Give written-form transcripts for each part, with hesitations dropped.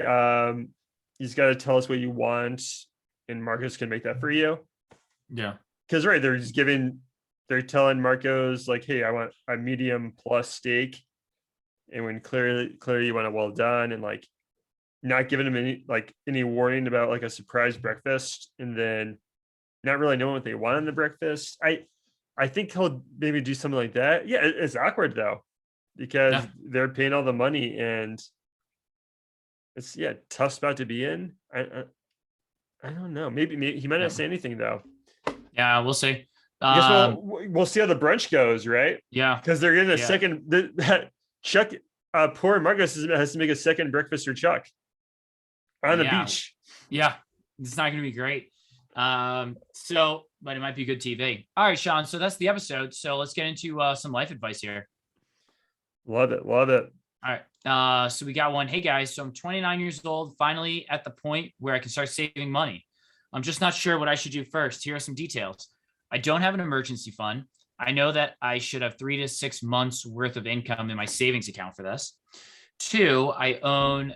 You just got to tell us what you want, and Marcos can make that for you. Yeah. Because right, they're telling Marcos like, hey, I want a medium plus steak, and when clearly you want it well done, and like not giving him any warning about like a surprise breakfast, and then not really knowing what they want in the breakfast. I think he'll maybe do something like that. Yeah, it's awkward though, because they're paying all the money, and it's tough spot to be in. I don't know. Maybe he might not say anything though. Yeah, we'll see. I guess we'll see how the brunch goes, right? Yeah, because they're getting a second. Chuck, poor Marcus has to make a second breakfast for Chuck on the beach. Yeah, it's not going to be great. But it might be good TV. All right, Sean. So that's the episode. So let's get into some life advice here. Love it. All right. So we got one. Hey guys, so I'm 29 years old, finally at the point where I can start saving money. I'm just not sure what I should do first. Here are some details. I don't have an emergency fund. I know that I should have 3 to 6 months worth of income in my savings account for this. 2, I owe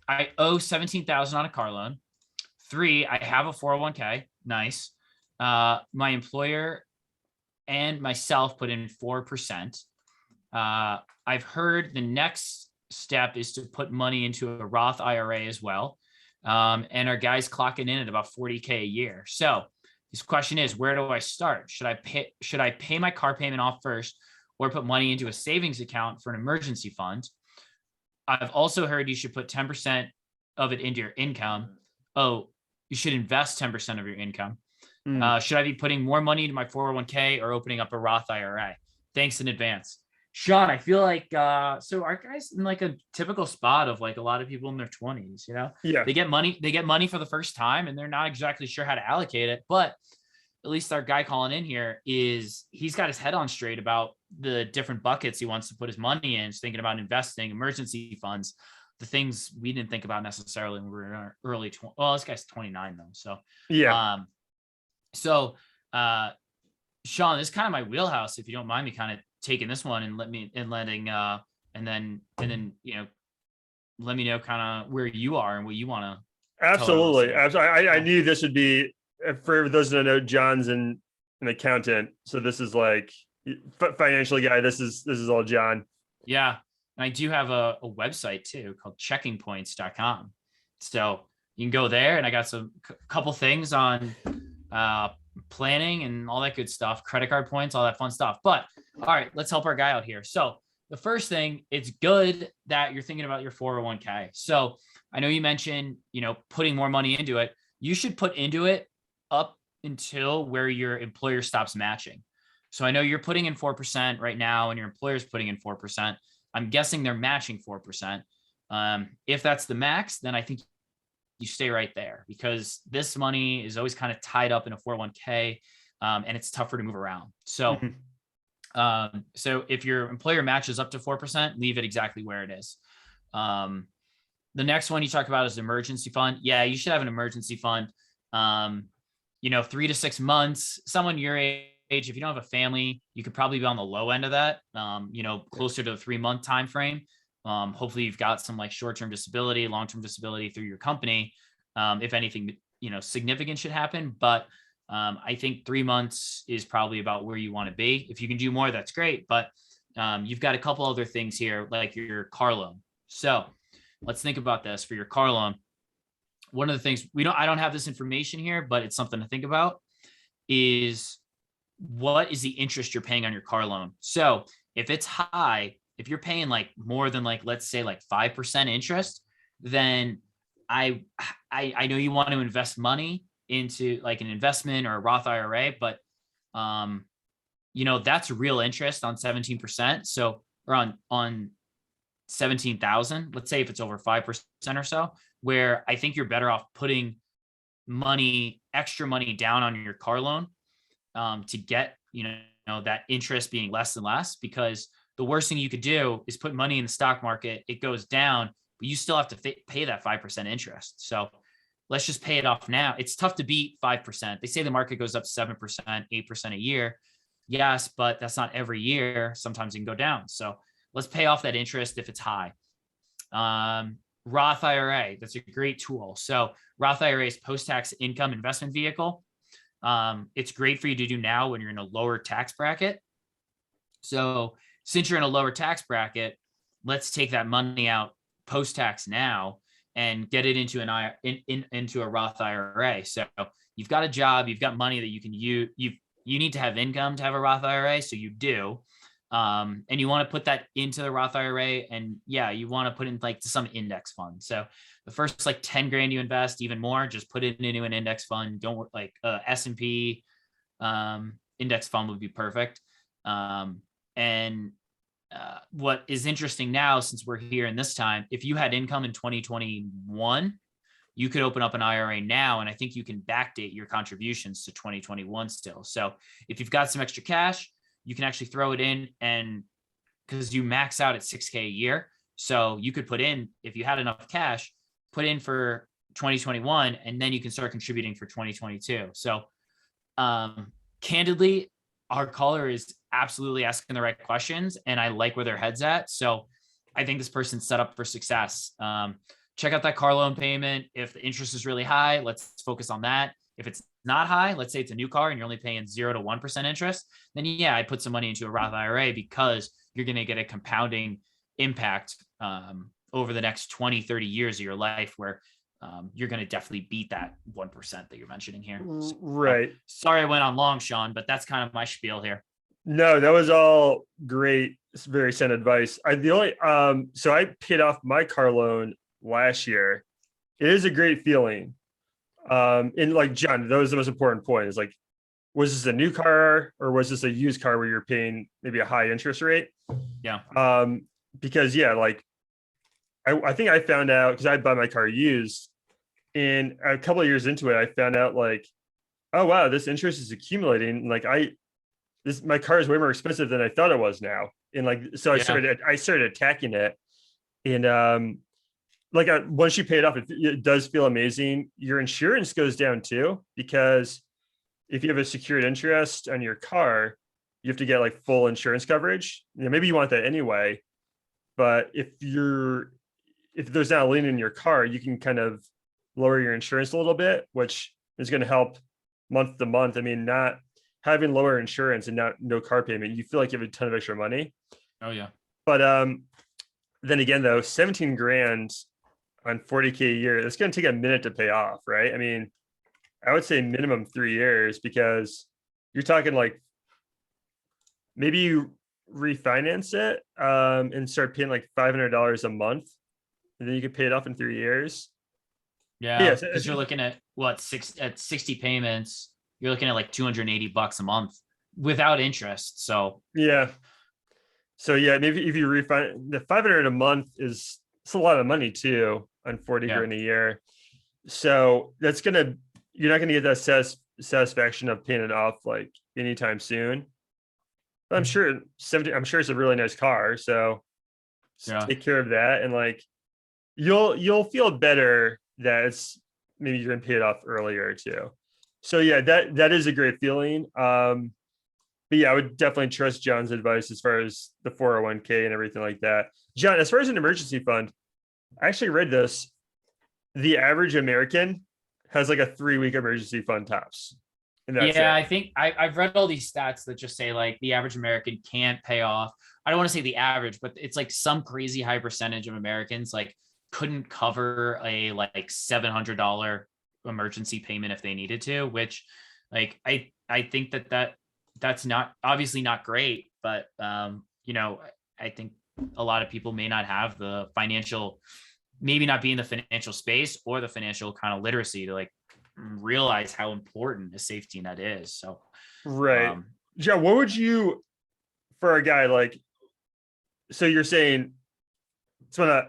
$17,000 on a car loan. 3, I have a 401k. Nice. My employer and myself put in 4%. I've heard the next step is to put money into a Roth IRA as well. And our guys clocking in at about 40K a year. So this question is, where do I start? Should I pay my car payment off first, or put money into a savings account for an emergency fund? I've also heard you should put 10% of it into your income. Oh, you should invest 10% of your income. Should I be putting more money into my 401k or opening up a Roth IRA? Thanks in advance. Sean, I feel like, so our guys in like a typical spot of like a lot of people in their 20s, you know, they get money for the first time and they're not exactly sure how to allocate it. But at least our guy calling in here he's got his head on straight about the different buckets he wants to put his money in. He's thinking about investing, emergency funds, the things we didn't think about necessarily when we were in our early 20s. Well, this guy's 29 though. So, Sean, this is kind of my wheelhouse. If you don't mind me kind of taking this one and and then let me know kind of where you are and what you want to. Absolutely. I knew this would be, for those that know, John's an accountant, so this is like financial guy. This is all John. Yeah, and I do have a website too called checkingpoints.com. So you can go there, and I got couple things on planning and all that good stuff, credit card points, all that fun stuff. But all right, let's help our guy out here. So the first thing, it's good that you're thinking about your 401k. So I know you mentioned, putting more money into it. You should put into it up until where your employer stops matching. So I know you're putting in 4% right now and your employer's putting in 4%. I'm guessing they're matching 4%. If that's the max, then I think you stay right there, because this money is always kind of tied up in a 401k, and it's tougher to move around. So, so if your employer matches up to 4%, leave it exactly where it is. The next one you talk about is emergency fund. Yeah, you should have an emergency fund. 3 to 6 months. Someone your age, if you don't have a family, you could probably be on the low end of that. Closer to a 3-month time frame. Hopefully you've got some like short-term disability, long-term disability through your company. If anything, significant should happen. But I think 3 months is probably about where you want to be. If you can do more, that's great. But you've got a couple other things here, like your car loan. So let's think about this for your car loan. One of the things I don't have this information here, but it's something to think about, is what is the interest you're paying on your car loan? So if it's high, if you're paying like more than let's say 5% interest, then I know you want to invest money into like an investment or a Roth IRA, but that's real interest on 17%. So, or on 17,000, let's say if it's over 5% or so, where I think you're better off putting extra money down on your car loan to get, that interest being less and less, because the worst thing you could do is put money in the stock market. It goes down, but you still have to pay that 5% interest. So let's just pay it off now. It's tough to beat 5%. They say the market goes up 7%, 8% a year. Yes, but that's not every year. Sometimes it can go down. So let's pay off that interest if it's high. Roth IRA, that's a great tool. So Roth IRA is post-tax income investment vehicle. It's great for you to do now when you're in a lower tax bracket. So since you're in a lower tax bracket, let's take that money out post-tax now and get it into into a Roth IRA. So you've got a job, you've got money that you can use. You need to have income to have a Roth IRA, so you do. And you want to put that into the Roth IRA, and yeah, you want to put in like to some index fund. So the first like 10 grand you invest, even more, just put it into an index fund. Don't work like S&P index fund would be perfect. And what is interesting now, since we're here in this time, if you had income in 2021, you could open up an IRA now, and I think you can backdate your contributions to 2021 still. So if you've got some extra cash, you can actually throw it in, and because you max out at 6K a year. So you could put in, if you had enough cash, put in for 2021, and then you can start contributing for 2022. So candidly, our caller is absolutely asking the right questions, and I like where their head's at. So I think this person's set up for success. Check out that car loan payment. If the interest is really high, let's focus on that. If it's not high, let's say it's a new car and you're only paying 0 to 1% interest, then yeah, I put some money into a Roth IRA, because you're going to get a compounding impact over the next 20, 30 years of your life, where you're going to definitely beat that 1% that you're mentioning here. Right. Sorry I went on long, Sean, but that's kind of my spiel here. No, that was all great. It's very sound advice. So I paid off my car loan last year. It is a great feeling. And like John, that was the most important point, is like, was this a new car or was this a used car where you're paying maybe a high interest rate? Yeah. Because yeah, like I think I found out, because I bought my car used, and a couple of years into it, I found out like, oh wow, this interest is accumulating. Like my car is way more expensive than I thought it was now. And like, so I started attacking it. And like once you pay it off, it does feel amazing. Your insurance goes down too, because if you have a secured interest on your car, you have to get like full insurance coverage. Maybe you want that anyway, but if there's not a lien in your car, you can kind of lower your insurance a little bit, which is going to help month to month. I mean, not having lower insurance and no car payment, you feel like you have a ton of extra money. Oh yeah. But then again though, 17 grand on 40K a year, it's going to take a minute to pay off, right? I mean, I would say minimum 3 years, because you're talking like maybe you refinance it and start paying like $500 a month, and then you could pay it off in 3 years. Yeah, because you're looking at 60 payments, you're looking at like $280 a month without interest. So yeah. So yeah, maybe if you refinance, the 500 a month it's a lot of money too on 40 grand a year. So you're not gonna get that satisfaction of paying it off like anytime soon. But I'm sure it's a really nice car. So take care of that, and like you'll feel better that it's maybe you're gonna pay it off earlier too. So yeah, that is a great feeling. But yeah, I would definitely trust John's advice as far as the 401k and everything like that. John, as far as an emergency fund, I actually read this. The average American has like a 3-week emergency fund tops. I think I've read all these stats that just say like the average American can't pay off. I don't want to say the average, but it's like some crazy high percentage of Americans like couldn't cover a like $700 emergency payment if they needed to, which like I think that's not obviously not great, but I think a lot of people may not have the financial, maybe not be in the financial space or the financial kind of literacy to like realize how important a safety net is. So right. John, what would you, for a guy like, so you're saying it's gonna,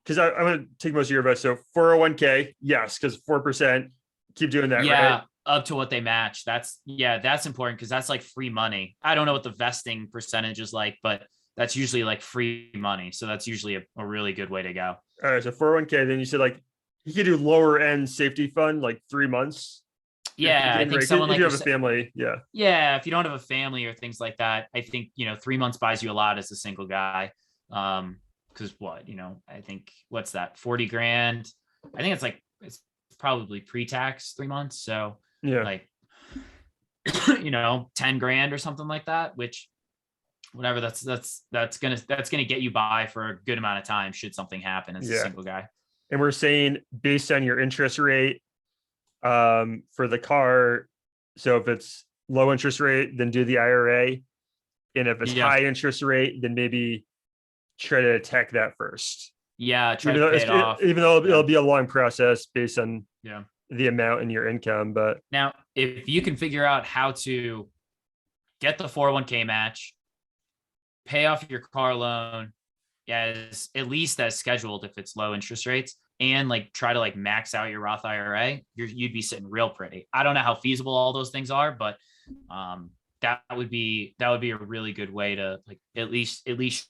because I'm gonna take most of your advice. So 401k, yes, because 4%, keep doing that. Yeah, right? Up to what they match. That's important, because that's like free money. I don't know what the vesting percentage is like, but that's usually like free money. So that's usually a really good way to go. All right, so 401k. Then you said like you could do lower end safety fund, like 3 months. Yeah, I think someone if like you have a family, yeah. Yeah, if you don't have a family or things like that, I think 3 months buys you a lot as a single guy. Because because what, I think what's that, 40 grand. I think it's probably pre-tax 3 months. So Yeah. like, 10 grand or something like that, which whatever, that's gonna get you by for a good amount of time should something happen as a Yeah. single guy. And we're saying based on your interest rate for the car. So if it's low interest rate, then do the IRA. And if it's Yeah. high interest rate, then maybe try to attack that first. Yeah, try Even to though pay it off. even though Yeah. it'll be a long process based on Yeah. the amount in your income. But Now, if you can figure out how to get the 401k match, pay off your car loan as at least as scheduled if it's low interest rates, and like try to like max out your Roth IRA, you'd be sitting real pretty. I don't know how feasible all those things are, but that would be a really good way to like at least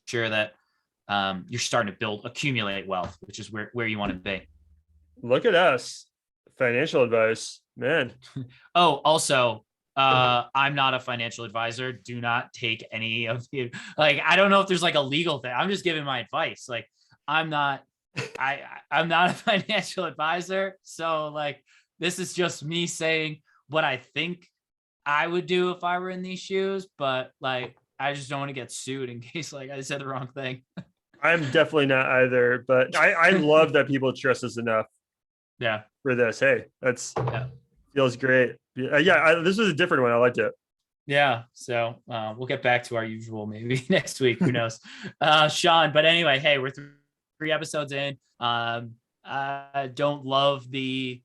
sure that you're starting to accumulate wealth, which is where you want to be. look at us, financial advice, man. Oh, also, I'm not a financial advisor. Do not take any of the, like, I don't know if there's like a legal thing. I'm just giving my advice. Like, I'm not a financial advisor. So like, this is just me saying what I think I would do if I were in these shoes. But like, I just don't want to get sued in case like I said the wrong thing. I'm definitely not either, but I love that people trust us enough Yeah. for this. Hey, feels great. This was a different one. I liked it. Yeah. So we'll get back to our usual maybe next week. Who knows? Sean, but anyway, hey, we're 3 episodes in. I don't love the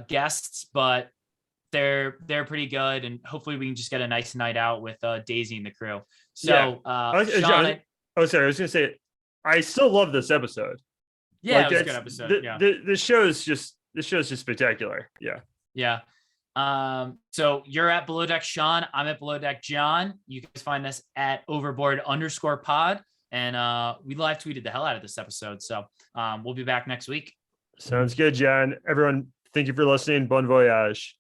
guests, but they're pretty good. And hopefully we can just get a nice night out with Daisy and the crew. So Sean, sorry. I was going to say, I still love this episode. Yeah, like, it was a good episode. The show is just spectacular. Yeah. Yeah. So you're at Below Deck Sean. I'm at Below Deck John. You guys find us at overboard_pod. And we live tweeted the hell out of this episode. So we'll be back next week. Sounds good, John. Everyone, thank you for listening. Bon voyage.